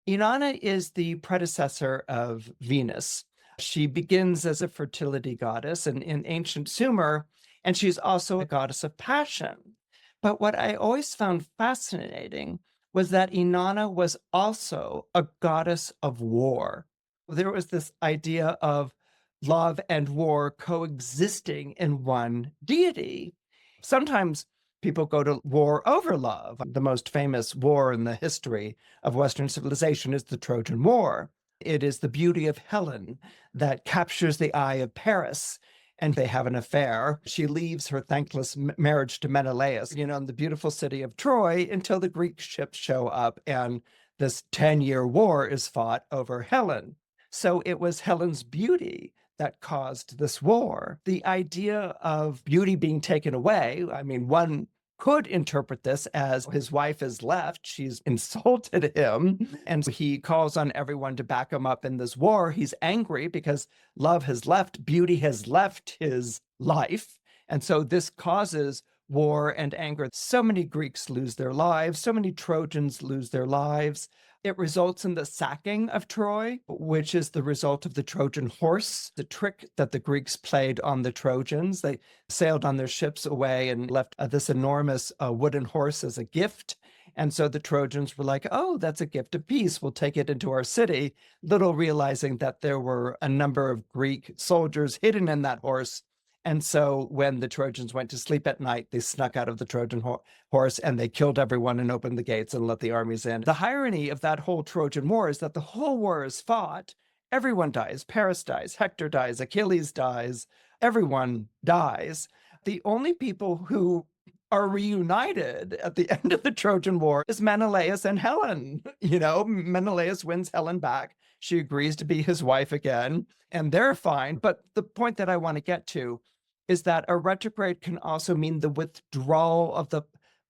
Inanna is the predecessor of Venus. She begins as a fertility goddess in ancient Sumer, and she's also a goddess of passion. But what I always found fascinating was that Inanna was also a goddess of war. There was this idea of love and war coexisting in one deity. Sometimes people go to war over love. The most famous war in the history of Western civilization is the Trojan War. It is the beauty of Helen that captures the eye of Paris, and they have an affair. She leaves her thankless marriage to Menelaus, in the beautiful city of Troy until the Greek ships show up and this 10-year war is fought over Helen. So it was Helen's beauty that caused this war. The idea of beauty being taken away, I mean, one could interpret this as his wife is left, she's insulted him, and he calls on everyone to back him up in this war. He's angry because love has left, beauty has left his life. And so this causes war and anger. So many Greeks lose their lives, so many Trojans lose their lives. It results in the sacking of Troy, which is the result of the Trojan horse, the trick that the Greeks played on the Trojans. They sailed on their ships away and left this enormous wooden horse as a gift. And so the Trojans were like, oh, that's a gift of peace. We'll take it into our city, little realizing that there were a number of Greek soldiers hidden in that horse. And so when the Trojans went to sleep at night, they snuck out of the Trojan horse and they killed everyone and opened the gates and let the armies in. The irony of that whole Trojan War is that the whole war is fought. Everyone dies. Paris dies. Hector dies. Achilles dies. Everyone dies. The only people who are reunited at the end of the Trojan War is Menelaus and Helen. Menelaus wins Helen back. She agrees to be his wife again, and they're fine. But the point that I want to get to is that a retrograde can also mean the withdrawal of the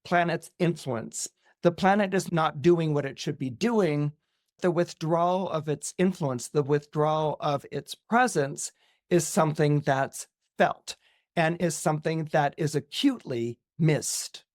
planet's influence. The planet is not doing what it should be doing. The withdrawal of its influence, the withdrawal of its presence is something that's felt and is something that is acutely missed.